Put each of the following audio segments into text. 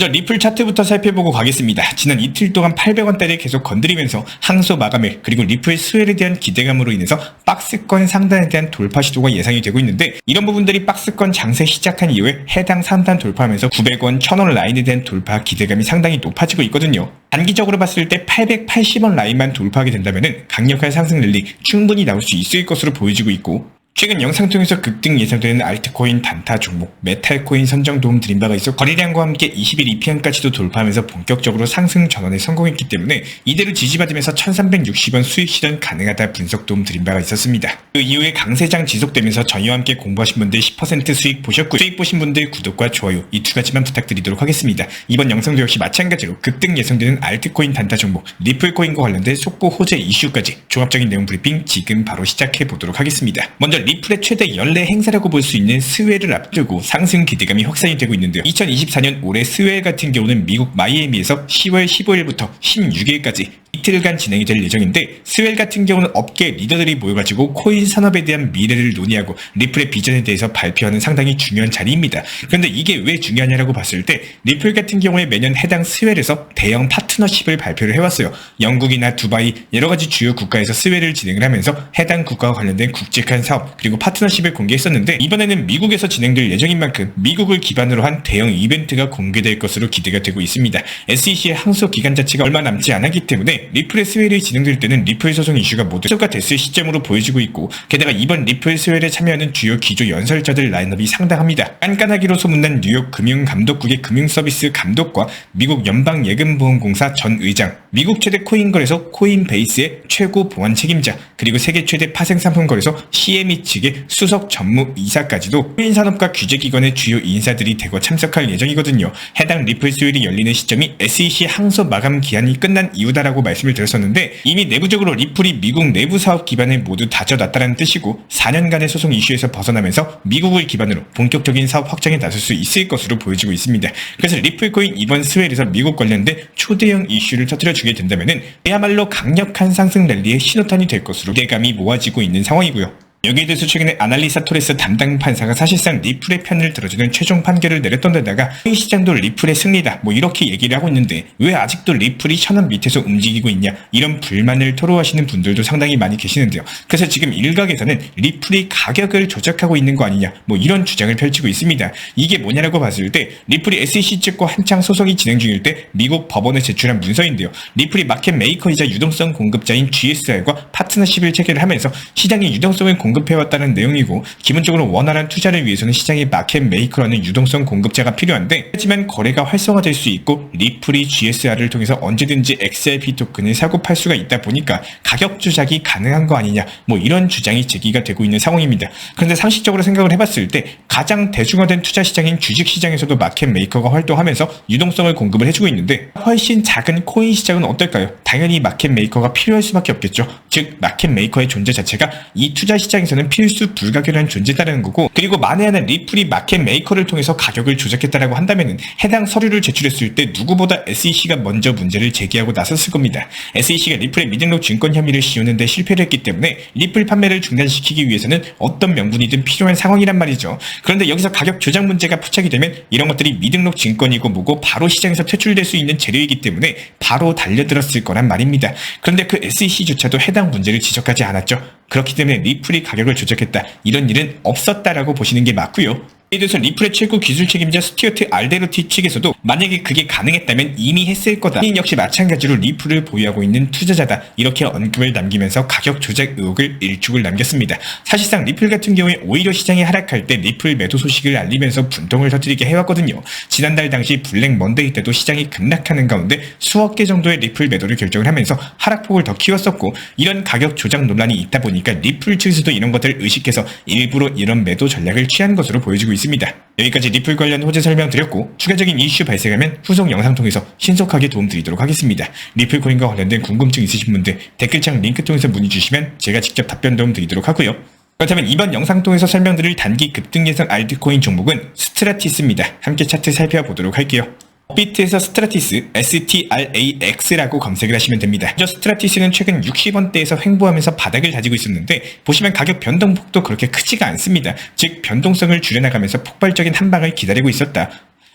먼저 리플 차트부터 살펴보고 가겠습니다. 지난 이틀 동안 800원대를 계속 건드리면서 항소 마감일 그리고 리플 수혜에 대한 기대감으로 인해서 박스권 상단에 대한 돌파 시도가 예상이 되고 있는데, 이런 부분들이 박스권 장세 시작한 이후에 해당 상단 돌파하면서 900원, 1000원 라인에 대한 돌파 기대감이 상당히 높아지고 있거든요. 단기적으로 봤을 때 880원 라인만 돌파하게 된다면 강력한 상승 랠리 충분히 나올 수 있을 것으로 보여지고 있고, 최근 영상 통해서 급등 예상되는 알트코인 단타 종목 메탈코인 선정 도움 드린 바가 있어 거래량과 함께 20일 EPM까지도 돌파하면서 본격적으로 상승 전환에 성공했기 때문에 이대로 지지받으면서 1360원 수익 실현 가능하다 분석 도움 드린 바가 있었습니다. 그 이후에 강세장 지속되면서 저희와 함께 공부하신 분들 10% 수익 보셨고, 수익 보신 분들 구독과 좋아요 이 두 가지만 부탁드리도록 하겠습니다. 이번 영상도 역시 마찬가지로 급등 예상되는 알트코인 단타 종목 리플코인과 관련된 속보 호재 이슈까지 종합적인 내용 브리핑 지금 바로 시작해 보도록 하겠습니다. 먼저 리플의 최대 연례 행사라고 볼 수 있는 스웨를 앞두고 상승 기대감이 확산이 되고 있는데요. 2024년 올해 스웨 같은 경우는 미국 마이애미에서 10월 15일부터 16일까지 이틀간 진행이 될 예정인데, 스웰 같은 경우는 업계 리더들이 모여가지고 코인 산업에 대한 미래를 논의하고 리플의 비전에 대해서 발표하는 상당히 중요한 자리입니다. 그런데 이게 왜 중요하냐라고 봤을 때, 리플 같은 경우에 매년 해당 스웰에서 대형 파트너십을 발표를 해왔어요. 영국이나 두바이 여러가지 주요 국가에서 스웰을 진행을 하면서 해당 국가와 관련된 굵직한 사업 그리고 파트너십을 공개했었는데, 이번에는 미국에서 진행될 예정인 만큼 미국을 기반으로 한 대형 이벤트가 공개될 것으로 기대가 되고 있습니다. SEC의 항소 기간 자체가 얼마 남지 않았기 때문에 리플의 스웰이 진행될 때는 리플 소송 이슈가 모두 해소가 됐을 시점으로 보여지고 있고, 게다가 이번 리플 스웰에 참여하는 주요 기조 연설자들 라인업이 상당합니다. 깐깐하기로 소문난 뉴욕 금융감독국의 금융서비스 감독과 미국 연방예금보험공사 전 의장, 미국 최대 코인거래소 코인베이스의 최고 보안 책임자, 그리고 세계 최대 파생상품거래소 CME 측의 수석 전무이사까지도 코인산업과 규제기관의 주요 인사들이 대거 참석할 예정이거든요. 해당 리플 스웰이 열리는 시점이 SEC 항소 마감 기한이 끝난 이후다라고 말씀을 드렸었는데, 이미 내부적으로 리플이 미국 내부 사업 기반을 모두 다져놨다는 뜻이고 4년간의 소송 이슈에서 벗어나면서 미국을 기반으로 본격적인 사업 확장에 나설 수 있을 것으로 보여지고 있습니다. 그래서 리플코인 이번 스웰에서 미국 관련된 초대형 이슈를 터뜨려주게 된다면 그야말로 강력한 상승 랠리의 신호탄이 될 것으로 기대감이 모아지고 있는 상황이고요. 여기에 대해서 최근에 아날리사 토레스 담당 판사가 사실상 리플의 편을 들어주는 최종 판결을 내렸던 데다가 코인 시장도 리플의 승리다 이렇게 얘기를 하고 있는데, 왜 아직도 리플이 1000원 밑에서 움직이고 있냐 이런 불만을 토로하시는 분들도 상당히 많이 계시는데요. 그래서 지금 일각에서는 리플이 가격을 조작하고 있는 거 아니냐 이런 주장을 펼치고 있습니다. 이게 뭐냐라고 봤을 때, 리플이 SEC 측과 한창 소송이 진행 중일 때 미국 법원에 제출한 문서인데요. 리플이 마켓 메이커이자 유동성 공급자인 GSR과 파트너십을 체결을 하면서 시장의 유동성을 공급해왔다는 내용이고, 기본적으로 원활한 투자를 위해서는 시장의 마켓 메이커라는 유동성 공급자가 필요한데, 하지만 거래가 활성화될 수 있고 리플이 GSR을 통해서 언제든지 XRP 토큰을 사고 팔 수가 있다 보니까 가격 조작이 가능한 거 아니냐 이런 주장이 제기가 되고 있는 상황입니다. 그런데 상식적으로 생각을 해봤을 때 가장 대중화된 투자 시장인 주식 시장에서도 마켓 메이커가 활동하면서 유동성을 공급을 해주고 있는데, 훨씬 작은 코인 시장은 어떨까요? 당연히 마켓 메이커가 필요할 수밖에 없겠죠. 즉 마켓 메이커의 존재 자체가 이 투자 시장에서는 필수 불가결한 존재다라는 거고, 그리고 만에 하나 리플이 마켓 메이커를 통해서 가격을 조작했다라고 한다면 해당 서류를 제출했을 때 누구보다 SEC가 먼저 문제를 제기하고 나섰을 겁니다. SEC가 리플의 미등록 증권 혐의를 씌우는데 실패를 했기 때문에 리플 판매를 중단시키기 위해서는 어떤 명분이든 필요한 상황이란 말이죠. 그런데 여기서 가격 조작 문제가 포착이 되면 이런 것들이 미등록 증권이고 뭐고 바로 시장에서 퇴출될 수 있는 재료이기 때문에 바로 달려들었을 거란 말입니다. 그런데 그 SEC조차도 해당 문제를 지적하지 않았죠. 그렇기 때문에 리플이 가격을 조작했다 이런 일은 없었다라고 보시는 게 맞고요. 이에 대해서 리플의 최고 기술 책임자 스튜어트 알데로티 측에서도 만약에 그게 가능했다면 이미 했을 거다. 이 역시 마찬가지로 리플을 보유하고 있는 투자자다 이렇게 언급을 남기면서 가격 조작 의혹을 일축을 남겼습니다. 사실상 리플 같은 경우에 오히려 시장이 하락할 때 리플 매도 소식을 알리면서 분통을 터뜨리게 해왔거든요. 지난달 당시 블랙 먼데이 때도 시장이 급락하는 가운데 수억 개 정도의 리플 매도를 결정을 하면서 하락폭을 더 키웠었고, 이런 가격 조작 논란이 있다 보니까 리플 측에서도 이런 것들을 의식해서 일부러 이런 매도 전략을 취한 것으로 보여지고 있습니다. 여기까지 리플 관련 호재 설명드렸고, 추가적인 이슈 발생하면 후속 영상 통해서 신속하게 도움드리도록 하겠습니다. 리플 코인과 관련된 궁금증 있으신 분들 댓글창 링크 통해서 문의 주시면 제가 직접 답변 도움드리도록 하고요. 그렇다면 이번 영상 통해서 설명드릴 단기 급등 예상 알트코인 종목은 스트라티스입니다. 함께 차트 살펴보도록 할게요. 업비트에서 스트라티스 STRAX라고 검색을 하시면 됩니다. 먼저 스트라티스는 최근 60원대에서 횡보하면서 바닥을 다지고 있었는데, 보시면 가격 변동폭도 그렇게 크지가 않습니다. 즉 변동성을 줄여나가면서 폭발적인 한방을 기다리고 있었다.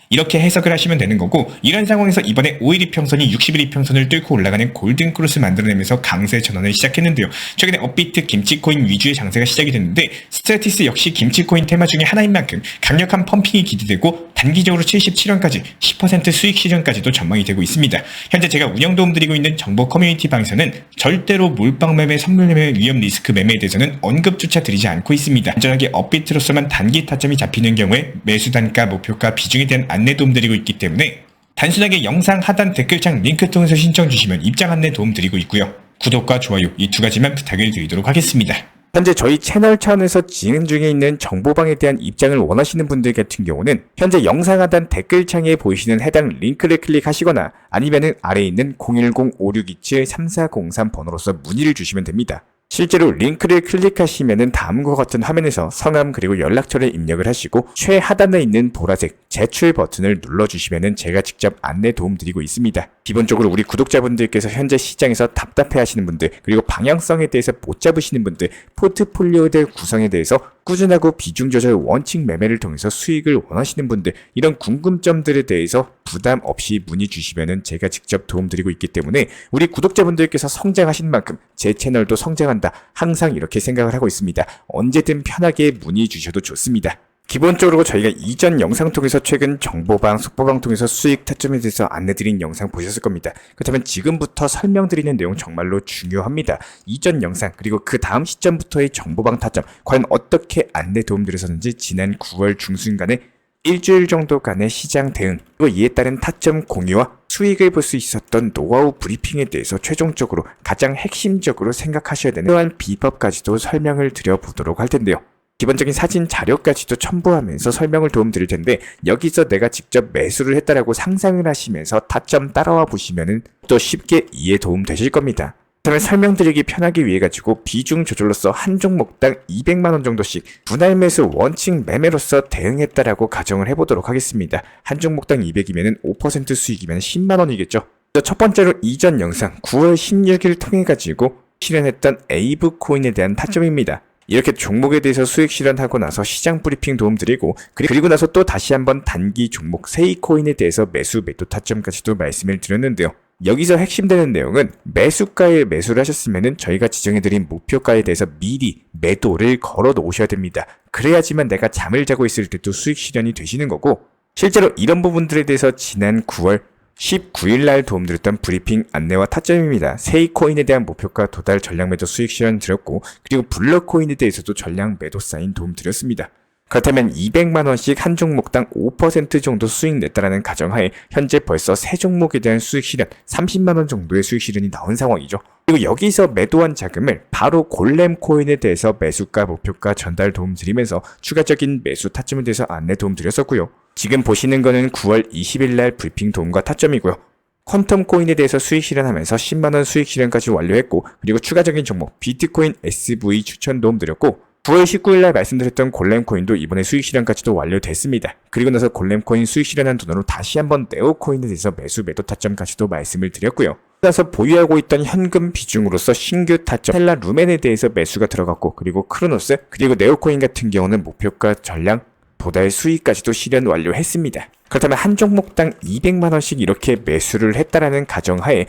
이렇게 해석을 하시면 되는 거고, 이런 상황에서 이번에 5일 이평선이 60일 이평선을 뚫고 올라가는 골든 크로스 만들어내면서 강세 전환을 시작했는데요. 최근에 업비트 김치코인 위주의 장세가 시작이 됐는데, 스트레티스 역시 김치코인 테마 중에 하나인 만큼 강력한 펌핑이 기대되고 단기적으로 77원까지 10% 수익 실현까지도 전망이 되고 있습니다. 현재 제가 운영 도움 드리고 있는 정보 커뮤니티 방에서는 절대로 몰빵 매매, 선물 매매, 위험 리스크 매매에 대해서는 언급조차 드리지 않고 있습니다. 안전하게 업비트로서만 단기 타점이 잡히는 경우에 매수 단가, 목표가, 비중에 대한 안내 도움 드리고 있기 때문에 단순하게 영상 하단 댓글창 링크 통해서 신청 주시면 입장 안내 도움 드리고 있고요. 구독과 좋아요 이 두 가지만 부탁을 드리도록 하겠습니다. 현재 저희 채널 차원에서 진행 중에 있는 정보방에 대한 입장을 원하시는 분들 같은 경우는 현재 영상 하단 댓글창에 보이시는 해당 링크를 클릭하시거나 아니면은 아래에 있는 010-5627-3403 번호로서 문의를 주시면 됩니다. 실제로 링크를 클릭하시면은 다음과 같은 화면에서 성함 그리고 연락처를 입력을 하시고 최하단에 있는 보라색 제출 버튼을 눌러주시면은 제가 직접 안내 도움 드리고 있습니다. 기본적으로 우리 구독자분들께서 현재 시장에서 답답해 하시는 분들, 그리고 방향성에 대해서 못 잡으시는 분들, 포트폴리오들 구성에 대해서 꾸준하고 비중 조절 원칙 매매를 통해서 수익을 원하시는 분들, 이런 궁금점들에 대해서 부담 없이 문의 주시면은 제가 직접 도움 드리고 있기 때문에 우리 구독자분들께서 성장하신 만큼 제 채널도 성장한다, 항상 이렇게 생각을 하고 있습니다. 언제든 편하게 문의 주셔도 좋습니다. 기본적으로 저희가 이전 영상 통해서 최근 정보방, 속보방 통해서 수익 타점에 대해서 안내드린 영상 보셨을 겁니다. 그렇다면 지금부터 설명드리는 내용 정말로 중요합니다. 이전 영상 그리고 그 다음 시점부터의 정보방 타점 과연 어떻게 안내 도움드렸었는지 지난 9월 중순간에 일주일 정도간의 시장 대응, 그리고 이에 따른 타점 공유와 수익을 볼 수 있었던 노하우 브리핑에 대해서 최종적으로 가장 핵심적으로 생각하셔야 되는 그러한 비법까지도 설명을 드려보도록 할 텐데요. 기본적인 사진 자료까지도 첨부하면서 설명을 도움드릴 텐데, 여기서 내가 직접 매수를 했다라고 상상을 하시면서 타점 따라와 보시면은 또 쉽게 이해 도움 되실 겁니다. 그러면 설명드리기 편하기 위해 가지고 비중 조절로서 한 종목당 200만원 정도씩 분할 매수 원칙 매매로서 대응했다라고 가정을 해보도록 하겠습니다. 한 종목당 200이면은 5% 수익이면 10만원이겠죠. 첫 번째로 이전 영상 9월 16일 통해 가지고 실현했던 에이브 코인에 대한 타점입니다. 이렇게 종목에 대해서 수익 실현하고 나서 시장 브리핑 도움드리고, 그리고 나서 또 다시 한번 단기 종목 세이코인에 대해서 매수 매도 타점까지도 말씀을 드렸는데요. 여기서 핵심되는 내용은 매수가에 매수를 하셨으면은 저희가 지정해드린 목표가에 대해서 미리 매도를 걸어 놓으셔야 됩니다. 그래야지만 내가 잠을 자고 있을 때도 수익 실현이 되시는 거고, 실제로 이런 부분들에 대해서 지난 9월 19일날 도움드렸던 브리핑 안내와 타점입니다. 세이코인에 대한 목표가 도달 전량 매도 수익 실현 드렸고, 그리고 블러코인에 대해서도 전량 매도 사인 도움드렸습니다. 그렇다면 200만원씩 한 종목당 5% 정도 수익 냈다라는 가정하에 현재 벌써 3종목에 대한 수익 실현 30만원 정도의 수익 실현이 나온 상황이죠. 그리고 여기서 매도한 자금을 바로 골렘 코인에 대해서 매수가 목표가 전달 도움 드리면서 추가적인 매수 타점에 대해서 안내 도움 드렸었고요. 지금 보시는 거는 9월 20일날 브리핑 도움과 타점이고요. 퀀텀 코인에 대해서 수익 실현하면서 10만원 수익 실현까지 완료했고, 그리고 추가적인 종목 비트코인 SV 추천 도움 드렸고, 9월 19일날 말씀드렸던 골렘코인도 이번에 수익 실현까지도 완료됐습니다. 그리고 나서 골렘코인 수익 실현한 돈으로 다시 한번 네오코인에 대해서 매수 매도 타점까지도 말씀을 드렸고요. 그래서 보유하고 있던 현금 비중으로서 신규 타점 텔라 루멘에 대해서 매수가 들어갔고, 그리고 크로노스 그리고 네오코인 같은 경우는 목표가 전량 도달 수익까지도 실현 완료했습니다. 그렇다면 한 종목당 200만원씩 이렇게 매수를 했다라는 가정하에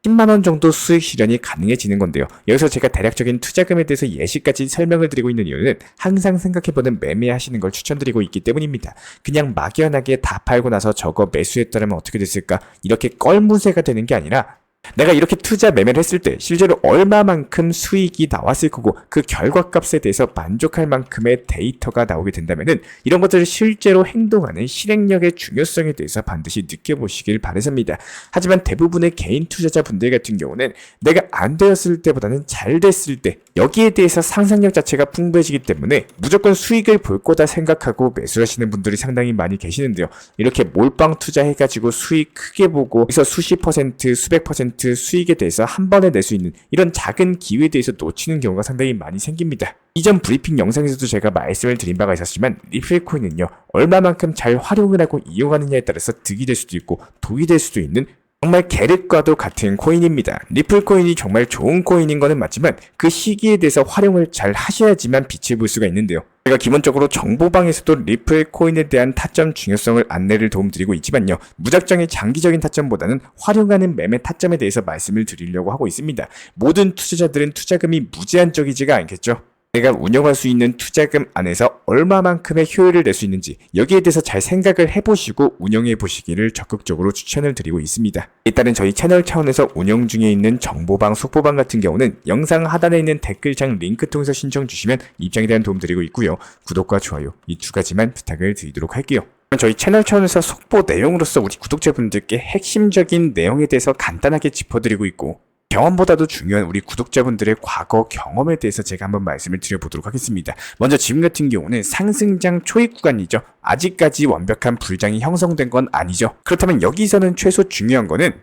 10만원 정도 수익 실현이 가능해지는 건데요. 여기서 제가 대략적인 투자금에 대해서 예시까지 설명을 드리고 있는 이유는 항상 생각해보는 매매하시는 걸 추천드리고 있기 때문입니다. 그냥 막연하게 다 팔고 나서 저거 매수했다면 어떻게 됐을까, 이렇게 껄무새가 되는 게 아니라 내가 이렇게 투자 매매를 했을 때 실제로 얼마만큼 수익이 나왔을 거고, 그 결과값에 대해서 만족할 만큼의 데이터가 나오게 된다면은 이런 것들을 실제로 행동하는 실행력의 중요성에 대해서 반드시 느껴보시길 바라십니다. 하지만 대부분의 개인 투자자분들 같은 경우는 내가 안 되었을 때보다는 잘 됐을 때, 여기에 대해서 상상력 자체가 풍부해지기 때문에 무조건 수익을 볼 거다 생각하고 매수하시는 분들이 상당히 많이 계시는데요. 이렇게 몰빵 투자해가지고 수익 크게 보고 그래서 수십 퍼센트, 수백 퍼센트 수익에 대해서 한 번에 낼 수 있는 이런 작은 기회에 대해서 놓치는 경우가 상당히 많이 생깁니다. 이전 브리핑 영상에서도 제가 말씀을 드린 바가 있었지만, 리플코인은요 얼마만큼 잘 활용을 하고 이용하느냐에 따라서 득이 될 수도 있고 독이 될 수도 있는 정말 계륵과도 같은 코인입니다. 리플코인이 정말 좋은 코인인 거는 맞지만 그 시기에 대해서 활용을 잘 하셔야지만 빛을 볼 수가 있는데요. 제가 기본적으로 정보방에서도 리플 코인에 대한 타점 중요성을 안내를 도움드리고 있지만요. 무작정의 장기적인 타점보다는 활용하는 매매 타점에 대해서 말씀을 드리려고 하고 있습니다. 모든 투자자들은 투자금이 무제한적이지가 않겠죠. 내가 운영할 수 있는 투자금 안에서 얼마만큼의 효율을 낼 수 있는지 여기에 대해서 잘 생각을 해보시고 운영해 보시기를 적극적으로 추천을 드리고 있습니다. 일단은 저희 채널 차원에서 운영 중에 있는 정보방, 속보방 같은 경우는 영상 하단에 있는 댓글창 링크 통해서 신청 주시면 입장에 대한 도움 드리고 있고요. 구독과 좋아요 이 두 가지만 부탁을 드리도록 할게요. 저희 채널 차원에서 속보 내용으로서 우리 구독자분들께 핵심적인 내용에 대해서 간단하게 짚어드리고 있고 경험보다도 중요한 우리 구독자분들의 과거 경험에 대해서 제가 한번 말씀을 드려보도록 하겠습니다. 먼저 지금 같은 경우는 상승장 초입 구간이죠. 아직까지 완벽한 불장이 형성된 건 아니죠. 그렇다면 여기서는 최소 중요한 거는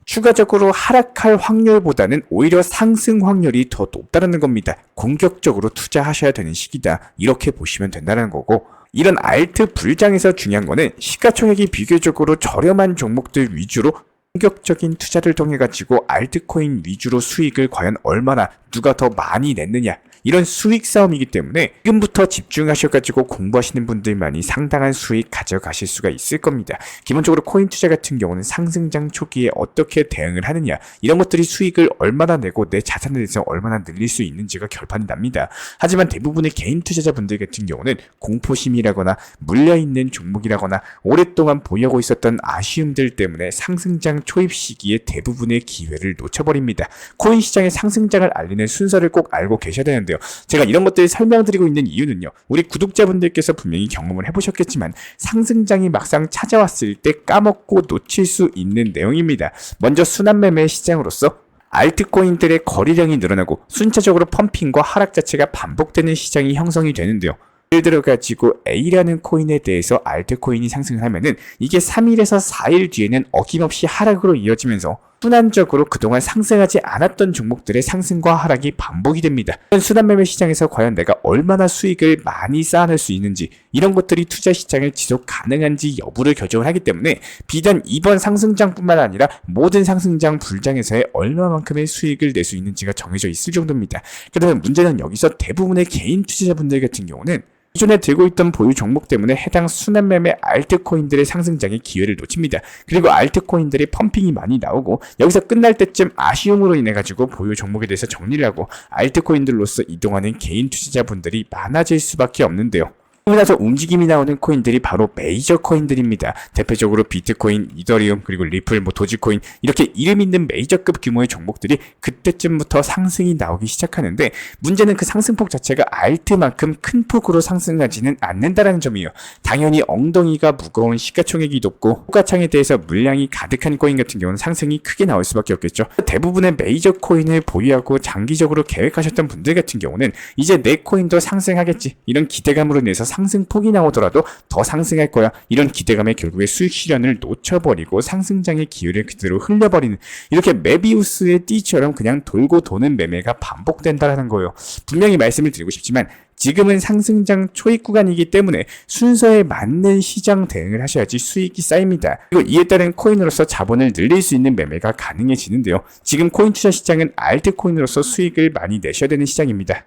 추가적으로 하락할 확률보다는 오히려 상승 확률이 더 높다는 겁니다. 공격적으로 투자하셔야 되는 시기다. 이렇게 보시면 된다는 거고 이런 알트 불장에서 중요한 거는 시가총액이 비교적으로 저렴한 종목들 위주로 공격적인 투자를 통해 가지고 알트코인 위주로 수익을 과연 얼마나 누가 더 많이 냈느냐 이런 수익 싸움이기 때문에 지금부터 집중하셔가지고 공부하시는 분들만이 상당한 수익 가져가실 수가 있을 겁니다. 기본적으로 코인 투자 같은 경우는 상승장 초기에 어떻게 대응을 하느냐 이런 것들이 수익을 얼마나 내고 내 자산에 대해서 얼마나 늘릴 수 있는지가 결판이 납니다. 하지만 대부분의 개인 투자자분들 같은 경우는 공포심이라거나 물려있는 종목이라거나 오랫동안 보유하고 있었던 아쉬움들 때문에 상승장 초입 시기에 대부분의 기회를 놓쳐버립니다. 코인 시장의 상승장을 알리는 순서를 꼭 알고 계셔야 되는데요. 제가 이런 것들을 설명드리고 있는 이유는요. 우리 구독자분들께서 분명히 경험을 해보셨겠지만 상승장이 막상 찾아왔을 때 까먹고 놓칠 수 있는 내용입니다. 먼저 순환매매 시장으로서 알트코인들의 거래량이 늘어나고 순차적으로 펌핑과 하락 자체가 반복되는 시장이 형성이 되는데요. 예를 들어 가지고 A라는 코인에 대해서 알트코인이 상승을 하면은 이게 3일에서 4일 뒤에는 어김없이 하락으로 이어지면서 순환적으로 그동안 상승하지 않았던 종목들의 상승과 하락이 반복이 됩니다. 이런 순환매매 시장에서 과연 내가 얼마나 수익을 많이 쌓아낼 수 있는지 이런 것들이 투자 시장을 지속 가능한지 여부를 결정을 하기 때문에 비단 이번 상승장뿐만 아니라 모든 상승장 불장에서의 얼마만큼의 수익을 낼 수 있는지가 정해져 있을 정도입니다. 그러면 문제는 여기서 대부분의 개인 투자자분들 같은 경우는 기존에 들고 있던 보유 종목 때문에 해당 순환매매 알트코인들의 상승장의 기회를 놓칩니다. 그리고 알트코인들의 펌핑이 많이 나오고 여기서 끝날 때쯤 아쉬움으로 인해 가지고 보유 종목에 대해서 정리를 하고 알트코인들로서 이동하는 개인 투자자분들이 많아질 수밖에 없는데요. 그러고 나서 움직임이 나오는 코인들이 바로 메이저 코인들입니다. 대표적으로 비트코인, 이더리움, 그리고 리플, 도지코인 이렇게 이름 있는 메이저급 규모의 종목들이 그때쯤부터 상승이 나오기 시작하는데 문제는 그 상승폭 자체가 알트만큼 큰 폭으로 상승하지는 않는다는 점이에요. 당연히 엉덩이가 무거운 시가총액이 높고 호가창에 대해서 물량이 가득한 코인 같은 경우는 상승이 크게 나올 수밖에 없겠죠. 대부분의 메이저 코인을 보유하고 장기적으로 계획하셨던 분들 같은 경우는 이제 내 코인도 상승하겠지 이런 기대감으로 인해서 상승폭이 나오더라도 더 상승할 거야 이런 기대감에 결국에 수익 실현을 놓쳐버리고 상승장의 기회를 그대로 흘려버리는 이렇게 메비우스의 띠처럼 그냥 돌고 도는 매매가 반복된다는 거예요. 분명히 말씀을 드리고 싶지만 지금은 상승장 초입 구간이기 때문에 순서에 맞는 시장 대응을 하셔야지 수익이 쌓입니다. 그리고 이에 따른 코인으로서 자본을 늘릴 수 있는 매매가 가능해지는데요. 지금 코인 투자 시장은 알트코인으로서 수익을 많이 내셔야 되는 시장입니다.